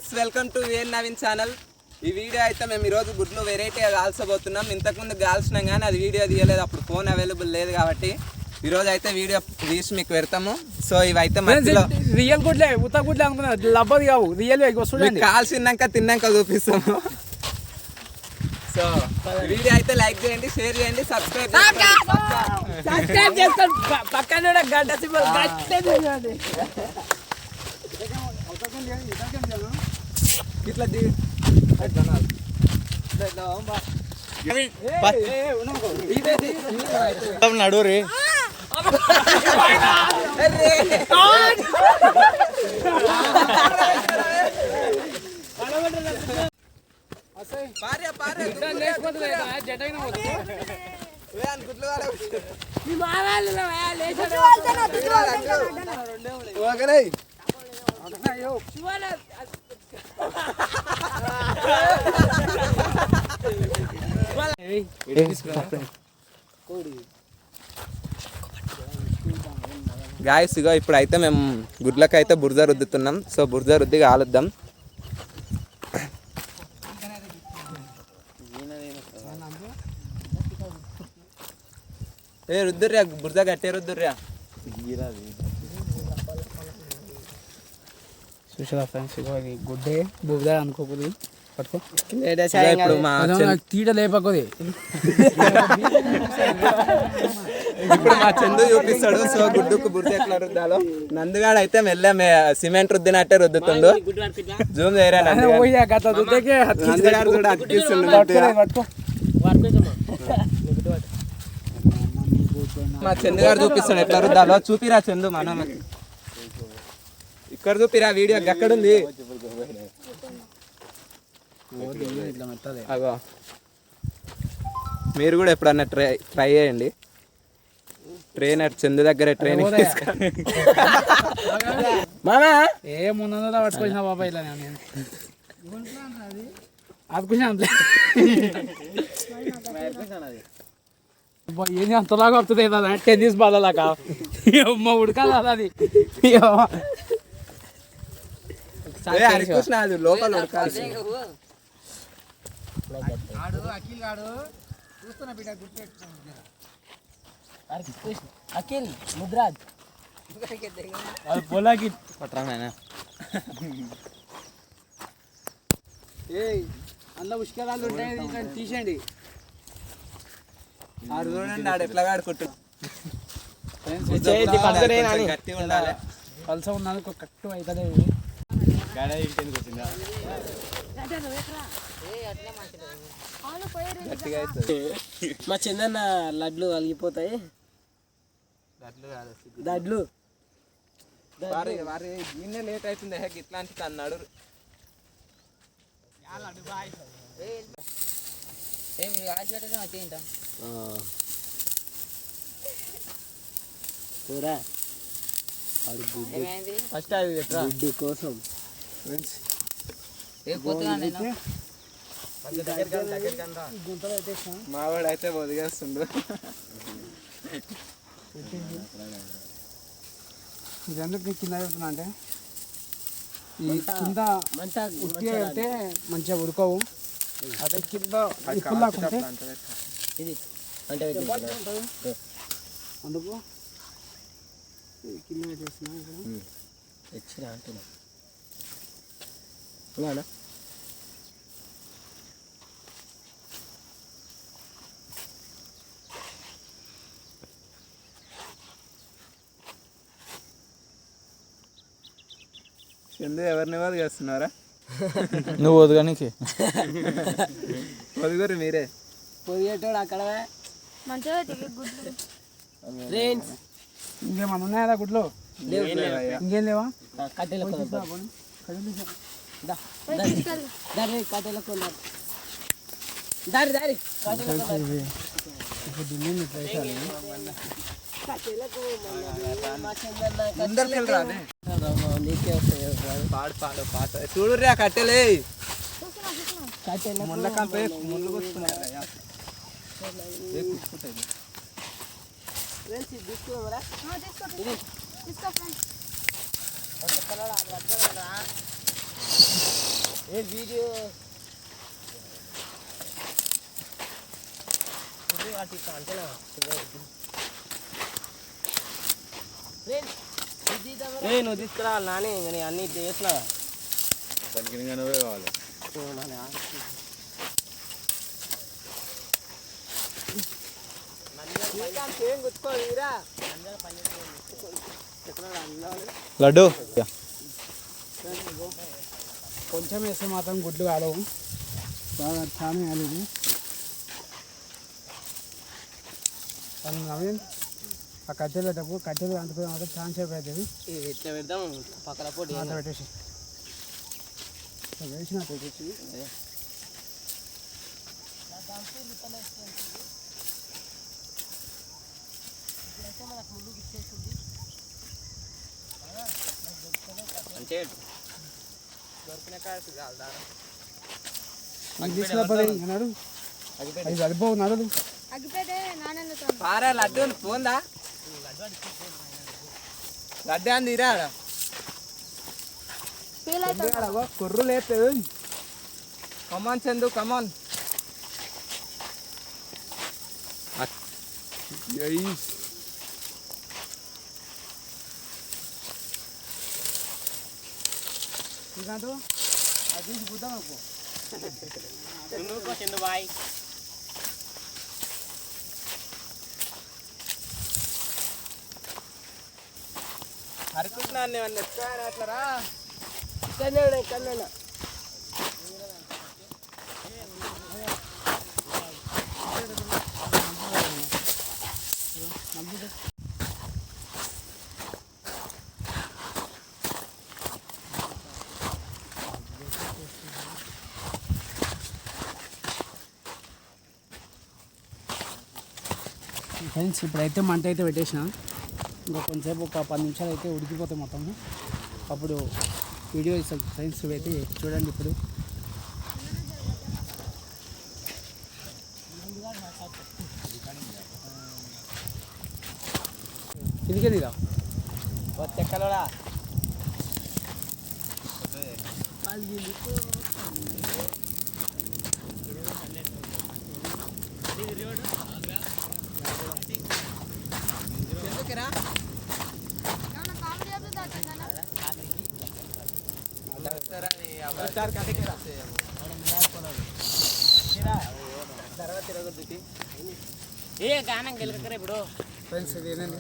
Guys, welcome to where Naveen channel. ఈ video అయితే మేము ఈరోజు గుడ్లు వెరైటీగా కాల్చబోతున్నాం. ఇంతకుముందు కాల్చినాం కానీ అది వీడియో తీయలేదు, అప్పుడు ఫోన్ అవైలబుల్ లేదు కాబట్టి ఈరోజు అయితే వీడియో తీసి మీకు పెడతాము. సో ఇవైతే మధ్యలో రియల్ గుడ్లే, ఉత్త గుడ్లే అనుకున్నా, లబ్బది కావు, రియల్ కాల్చినాక తిన్నాక చూపిస్తాము. సో వీడియో అయితే లైక్ చేయండి, షేర్ చేయండి, సబ్స్క్రైబ్ చేసుకోండి. పక్కన గంట సింబల్ ఇట్లా నడు రే గాయస్, ఇగో ఇప్పుడైతే మేము గుడ్లకైతే బురద రుద్దుతున్నాం. సో బురద రుద్ది కాలుద్దాం. ఏ రుద్దుర్రా, బురద గట్టే రుద్దుర్రా. చూసారా ఫ్రెండ్స్, ఇగో ఇది గుడ్డే బురద అనుకోకూడదు, పట్టుకో. తీట లేపకూది. ఇప్పుడు మా చందు చూపిస్తాడు. సో గుడ్డుకు బురద ఎట్లా రుద్దాలో. నందుగాడు అయితే మెల్ల సిమెంట్ రుద్దినట్టే రుద్దుతుండు. జూమ్ చేయరా, నందుగాడు కూడా అతికిస్తుండు. మా చందుగాడు చూపిస్తాడు ఎట్లా రుద్దాలో. చూపిరా చందు, మనం ఇక్కడ చూపిరా. వీడియో ఎక్కడుంది? అగో, మీరు కూడా ఎప్పుడన్నా ట్రై చేయండి. ట్రైనర్ చందు దగ్గర ట్రైనింగ్ తీసుకోండి. ఏమున్నదో పట్టుకొచ్చిన బాబా, ఇలా నేను అదుకున్నా ఏంది అంతలాగా వస్తుంది టెన్నిస్ బాల్ లాగా. అమ్మ ఉడకాలి అది లోపల ఉడకాలి. అఖిల్ ముద్రాజ్ అందులో ఉష్కరాలు ఉంటాయి, తీసేయండి. ఆడు చూడండి, ఆడు ఎట్లా ఆడుకుంటు గట్టి ఉండాలి. కలిసి ఉన్నది కరెక్ట్ అవుతుంది. మా చిన్న లడ్లు అలిగిపోతాయి. దడ్లు నిన్నే లేట్ అవుతుంది. ఇట్లాంటి అన్నాడు. ఫస్ట్ అది గుడ్డు కోసం మావాడు అయితే ఒదిగేస్తుండు. ఇది ఎందుకు కింద పెడుతున్నా అంటే ఈ కింద ఉట్టిగా పెడితే మంచిగా ఉడకవు. అదే కింద ఇప్పులాకుంటే ఇది అంటే అందుకు కింద పెట్టేస్తున్నా. ఇచ్చిన అంటున్నా చందు ఎవరిని వదిగేస్తున్నారా? నువ్వు వదగనికి వదిగురు మీరే. పొదిగేటోడు అక్కడ ఇంకేమన్నా ఉన్నాయా గుడ్లు? ఇంకేం లేవా? కట్టెల చూడుర్రా కట్టెలే. ముళ్ళ కంపే ముళ్ళు వీడియో అంతేనా నువ్వు తీసుకురా నాని నేను అన్ని చేసిన దానికి నువ్వే కావాలి. లడ్డు కొంచెం వేస్తే మాత్రం గుడ్లు కాలవు బాగా చాలా వేయాలి ఇది కానీ నవీన్ ఆ కట్టెలు పెట్టకు కట్టెలు అంటుకుని మాత్రం చాలా సేపు అవుతుంది ఇట్లా పెడదాం పక్కన పోటీ అంత పెట్టేసి వేసిన పెట్టేసి అంటే దొరికిన కాయకు కాదు నడు అది సరిపోవు నడు పారా లడ్డు పోందా లడ్డు అని తీరా కుర్రు లేస్తుంది కమాన్ చందు కమాన్ శ్రీకాంత్ అది తీసి గుద్దాం అనుకో చందు బాయ్ అరుకుంటున్నాను ఏమన్నా ఎత్తుకోవాలి అట్లరా కన్నా ఫ్రెండ్స్ ఇప్పుడైతే మంట అయితే పెట్టేసిన ఇంకా కొంచెంసేపు ఒక 10 నిమిషాలు అయితే ఉడికిపోతాయి మొత్తం అప్పుడు వీడియో ఇస్తాను ఫ్రెండ్స్ అయితే చూడండి ఇప్పుడు ఇదికేదిగా చెక్కలోడా ఎందుకురా ఏ గానం గెలకరే ఇప్పుడు ఫ్రెండ్స్ ఇది ఏంటండి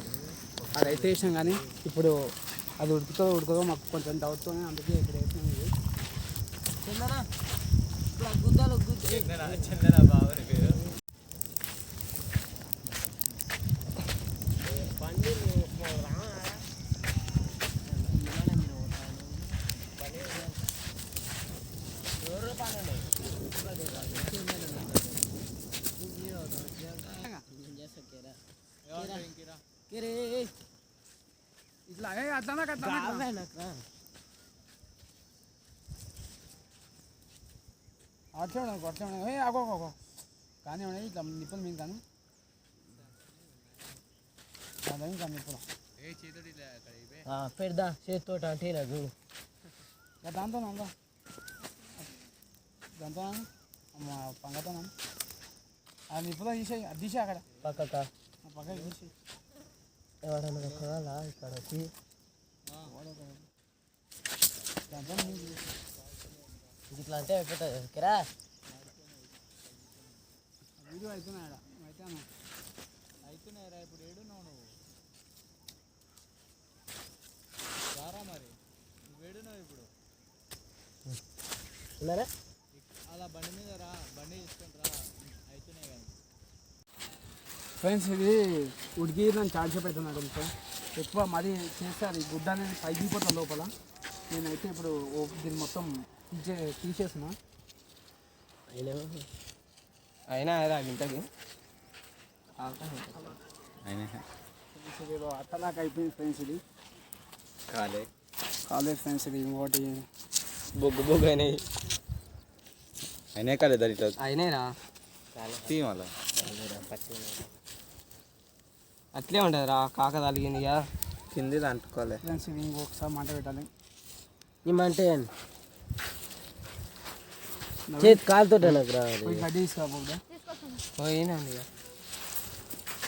అది అయితే వేసినాం కానీ ఇప్పుడు అది ఉడుకుతో మాకు కొంచెం డౌట్తోనే అందుకే ఇప్పుడు వేసినాం ఇది చందనా గుద్దాలు చందన బాబు పేరు. ఇట్లా అట్లా అట్లా ఆగో కానీ ఇట్లా నిప్పులు మేము కానీ అదేం కానీ నిప్పులు పెడదా చేతితో అంటే చూడు దాంతో దాంతో పంగతో ఆ నిప్పులో తీసేయి అది తీసే అక్కడ పక్కక పక్క తీసి ఎవడన్నా కొనాలా ఇక్కడ వచ్చి దాంతో ఇట్లా అంటే అయిపోతుంది ఓకేరా వీడియో అవుతున్నాయి అయితున్నాయిరా ఇప్పుడు ఏడున్నావు నువ్వు రారా మరి నువ్వు ఏడున్నావు ఇప్పుడు ఉన్నారా అలా బండి మీద రా బండి తీసుకొని రా అవుతున్నాయి కానీ ఫ్రెండ్స్ ఇది ఉడికి నన్ను చాలాసేపు అవుతుంది కొంచెం ఎక్కువ మరీ చేస్తే అది గుడ్డ అనేది పైకిపోతుంది లోపల నేనైతే ఇప్పుడు దీన్ని మొత్తం తీసేసిన అయినా ఇంతకి అట్టలాగా అయిపోయింది ఫ్రెండ్స్ ఇది కాలేదు ఫ్రెండ్స్ ఇది ఇంకోటి బొగ్గు అయినాయి అయినా కాలేదు ఇట్లా అయినాయిరా తీయాల అట్లే ఉంటుంది రా కాక తలిగింది ఇక కింది అంటుకోలే ఫ్రెండ్స్ ఇది ఇంకొకసారి మంట పెట్టాలి ఏమంటే చేతి కాలుతో నాకు రా పోయి గడ్డి తీసుకోబోదా పోయినండి ఇక.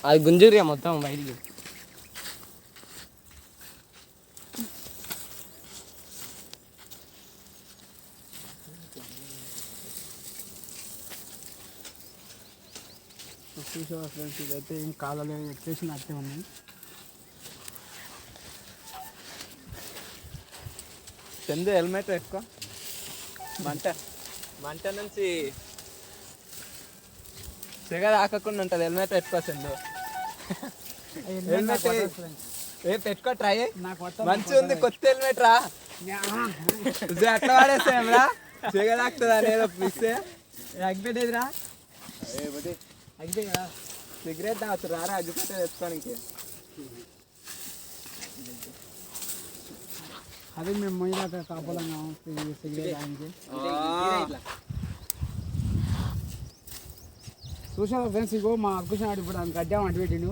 అది గుంజూరియా మొత్తం బయటికి. చూసావా ఫ్రెండ్స్, ఇదైతే ఏం కాలేదు, ఎక్కేసి అట్టే ఉన్నాయి. చందు హెల్మెట్ పెట్టుకో, మంట నుంచి సెగ తాకకుండా ఉంటుంది. హెల్మెట్ పెట్టుకో చందు. హెల్మెట్ పెట్టుకో, ట్రై మంచిగా ఉంది. కొత్త హెల్మెట్ రా, అట్లా వాడేస్తాం రా. సెగ తాకుతుంది అని ఏదో ఇస్తే అగ్గిపెట్టేదిరా. అయిపోయి సిగరెట్ తాగుతు రారా, అగ్గిపెట్టే తెచ్చుకోనికి. అదే మేము మొయ్యలాక కాపాలంగా సిగరెట్ ఆయనకి. చూసావా ఫ్రెండ్స్, ఇగో మా అక్కుషన్ ఆడు ఇప్పుడు ఆయన గడ్డా వంట పెట్టిండు.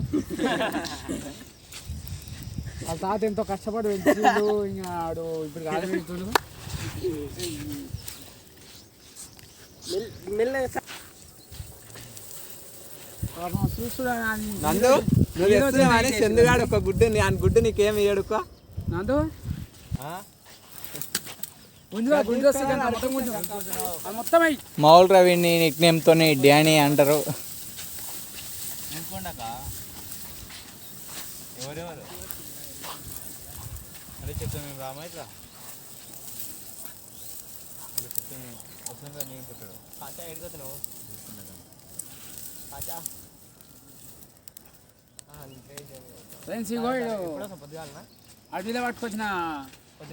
వాళ్ళ తాత ఎంతో కష్టపడి పెంచిండు, ఇంకా ఆడు ఇప్పుడు కాదు పెడుతుండు. చూస్తున్నా నందు నువ్వు తెస్తున్నావని చందుగాడు ఒక గుడ్డు, ఆ గుడ్డు నీకేమి ఇయ్యడుకో. నందు మొత్తం మౌల్ రవిని నిక్ నేమ్తో డ్యానీ అంటారు. ఎవరెవరు అదే చెప్తాను మేము రామాయిట్రా చెప్తాను వస్తుందా నేను పుట్టాడు కాచా ఎడుగుతున్నావు కాచా ఫ్రెండ్స్ ఇగో అడవిలో పట్టుకొచ్చిన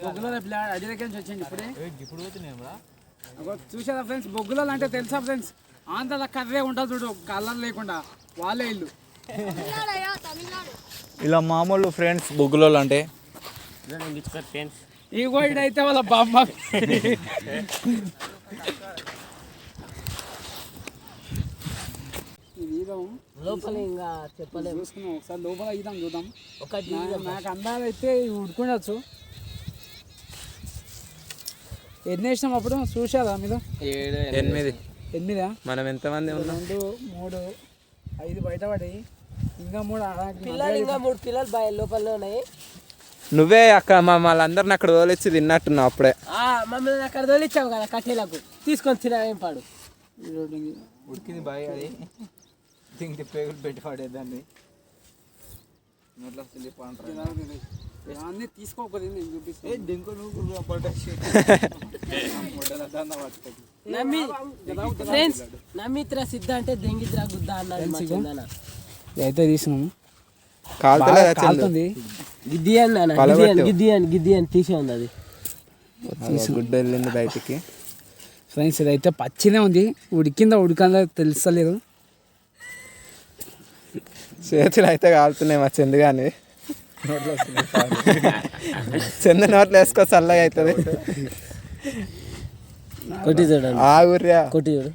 బొగ్గులో అడవి దగ్గర నుంచి వచ్చింది ఇప్పుడే. ఇప్పుడు పోతున్నాయి చూసారా ఫ్రెండ్స్, బొగ్గులో అంటే తెలుసా ఫ్రెండ్స్, ఆంధ్రలో కర్రే ఉంటుంది చూడు, కళ్ళం లేకుండా వాళ్ళే ఇల్లు. ఇలా మామూలు ఫ్రెండ్స్ బొగ్గులో అంటే ఇగో ఇడైతే వాళ్ళ బామ్మ. లోపల ఇంకా చెప్పలేదు. చూసుకున్నాం ఒకసారి, లోపల ఇద్దాం చూద్దాం. నాకు అందాలైతే ఉడుకుండొచ్చు. ఎన్ని వేసినాం అప్పుడు చూసారా మీరు? 8 మనం ఎంతమంది ఉన్నాం? 2, 3, 5 బయటపడి, ఇంకా 3 పిల్లలు, ఇంకా 3 పిల్లలు లోపలనే ఉన్నాయి. నువ్వే అక్కడ మమ్మల్ని అందరిని అక్కడ తోలిచ్చి తిన్నట్టున్నావు అప్పుడే. మమ్మల్ని అక్కడ తోలిచ్చావు కదా కట్టెలకు, తీసుకొని తినేం పాడు. ఉడికింది బాయ్, అది తింటే పేగులు పెట్టి పడేదాన్ని అన్నీ తీసుకోకూడదు, నేను చూపిస్తాను. దింకు నువ్వు నమ్మిత్ర సిద్ధ అంటే దెంగిత్ర గుద్ద అన్నాడు. అయితే తీసినాము, కాలుతుంది. గిద్ది అని గిద్ది అని తీసే ఉంది. అది గుడ్డ వెళ్ళింది బయటికి. ఫ్రెండ్స్ ఇదైతే పచ్చినే ఉంది, ఉడికిందో తెలుస్తలేదు. చేతులు అయితే కాలుతున్నాయి మా చందు కానీ. చందు నోట్లు వేసుకో, చల్లగా అవుతుంది. కొట్టి చూడండి, ఆగుర్యా కొట్టి చూడు.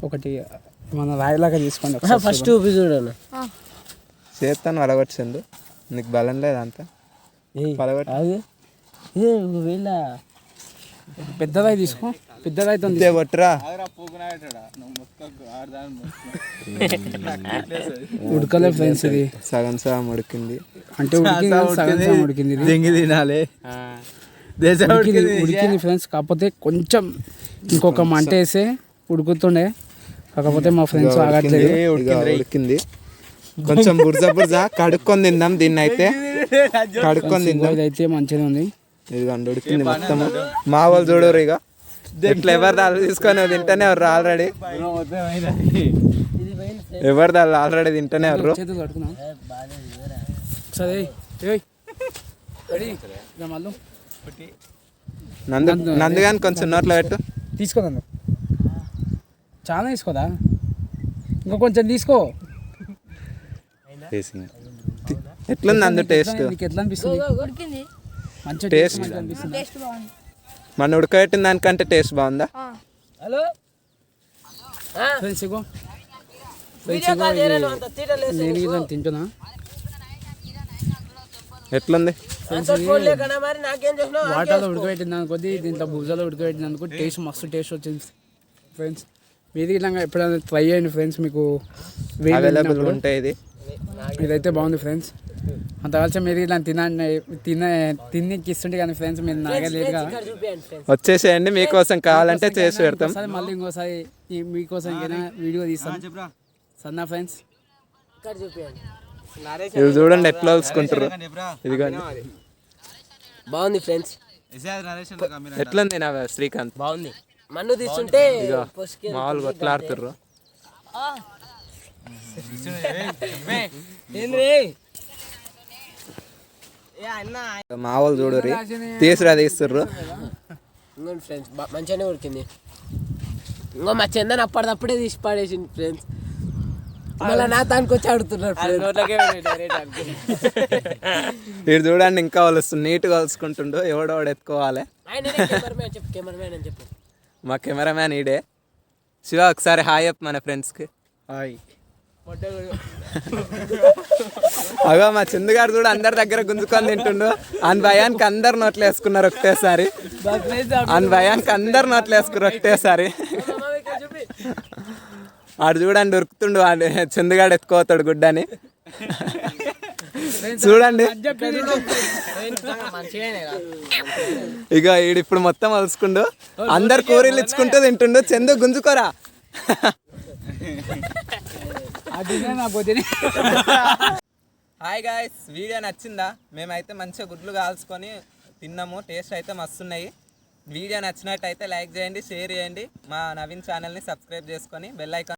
ఒకటి మన రాయిలాగా తీసుకోండి ఫస్ట్ ఊపి చూడండి. చేస్తాను వలగొట్టు చందు, నీకు బలం లేదు అంతా పలగొట్టు. వీళ్ళ పెద్దదై తీసుకో, పెద్దదైతే కొట్టురా. ఉడకలే ఫ్రెండ్స్, ఇది సగం సగం ఉడికింది. అంటే సగం ఉడికింది, దెంగి తినాలి. ఉడికింది ఫ్రెండ్స్. కాకపోతే కొంచెం ఇంకొక మంట వేస్తే ఉడుకుతుండే, కాకపోతే మా ఫ్రెండ్స్ ఆగట్లేదు. ఉడికింది కొంచెం బుర్జ కడుక్కొని తిందాం దీన్ని. అయితే కడుక్కొని తిందాం. ఇదైతే మంచిగా ఉంది, ఇదిగోండి ఉడికింది మొత్తం. మా వాళ్ళు చూడరు ఇక ఇట్లా ఎవరి దాళ్ళు తీసుకొని తింటేనే ఎవరు ఆల్రెడీ, ఎవరి దాళ్ళు ఆల్రెడీ తింటేనే ఎవరు. చేతులు కడుకున్నాం సరే. నందుగాని కొంచెం నోట్లో పెట్టు, తీసుకోదా, చాలా తీసుకోదా, ఇంకా కొంచెం తీసుకో. ఎట్లుంది అందు టేస్ట్? ఎట్లా అనిపిస్తుంది? మంచి టేస్ట్ మన ఉడకబెట్టిన దానికంటే టేస్ట్ బాగుందా? హలో ఫ్రెండ్స్ ఇగో వీడియో కాల్ చేయరా నువ్వు అంత తీటలేసి నేను ఇది తింటున్నా ఎట్లుంది అంత ఫోన్ లేకనా మరి నాకేం చేసినావు వాటర్లో ఉడకబెట్టిన కొద్దీ దీంట్లో భుజాలో ఉడకబెట్టినందుకు టేస్ట్ మస్తు టేస్ట్ వచ్చింది ఫ్రెండ్స్. మీరు ఇట్లా ఎప్పుడైనా ట్రై చేయండి ఫ్రెండ్స్, మీకు అవైలబుల్ ఉంటాయి. ఇది ఇదైతే బాగుంది ఫ్రెండ్స్. అంత కలిసి మీరు ఇట్లా తిన్నికి ఇస్తుంటే కానీ ఫ్రెండ్స్ మీరు నాగలేదు కదా. ఇక్కడ చూపియండి ఫ్రెండ్స్. వచ్చేసేయండి, మీకోసం కావాలంటే చేసి పెడతాం. మళ్ళీ ఇంకోసారి మీకోసం వీడియో తీస్తాం సన్నా ఫ్రెండ్స్. ఇక్కడ చూపియండి. ఇవి చూడండి ఎట్లా వలుసుకుంటారు. ఇదిగోండి బాగుంది ఫ్రెండ్స్. ఎట్లుంది నా శ్రీకాంత్? బాగుంది. మన్ను తీస్తుంటే మామూలు కొట్లాడుతుర్రు. మా వాళ్ళు చూడరు తీసురా తీస్తుర్రు. ఇంకోండి ఫ్రెండ్స్ మంచిగానే ఉడికింది. ఇంకో మా చందన్ అప్పటిదప్పుడే తీసి పడేసింది ఫ్రెండ్స్. మళ్ళీ నా దానికి వచ్చి ఆడుతున్నారు మీరు చూడండి ఇంకా వలుస్తుంది, నీట్గా వలుసుకుంటుండు. ఎవడోడు ఎత్తుకోవాలి. చెప్పు కెమెరామ్యాన్ అని చెప్పు. మా కెమెరామ్యాన్ ఈడే. శివ ఒకసారి హాయ్ చెప్పు మన ఫ్రెండ్స్కి. హాయ్. అగో మా చందుగారు చూడు అందరి దగ్గర గుంజుకొని తింటుండు. అని భయానికి అందరు నోట్లు వేసుకున్నారు ఒకటేసారి. అని భయానికి అందరు నోట్లు వేసుకున్నారు ఒకటేసారి. ఆడు చూడండి ఉరుకుతుండు, వాడు చందుగాడు ఎత్తుకోతాడు గుడ్డని. చూడండి ఇక ఈడిప్పుడు మొత్తం అలుసుకుండు, అందరు కూరలు ఇచ్చుకుంటూ తింటుండు. చందు గుంజుకోరా. హాయ్ గాయ్స్, వీడియో నచ్చిందా? మేమైతే మంచిగా గుడ్లు కాల్చుకొని తిన్నాము. టేస్ట్ అయితే మస్తున్నాయి. వీడియో నచ్చినట్టయితే లైక్ చేయండి, షేర్ చేయండి. మా నవీన్ ఛానల్ని సబ్స్క్రైబ్ చేసుకొని బెల్ ఐకాన్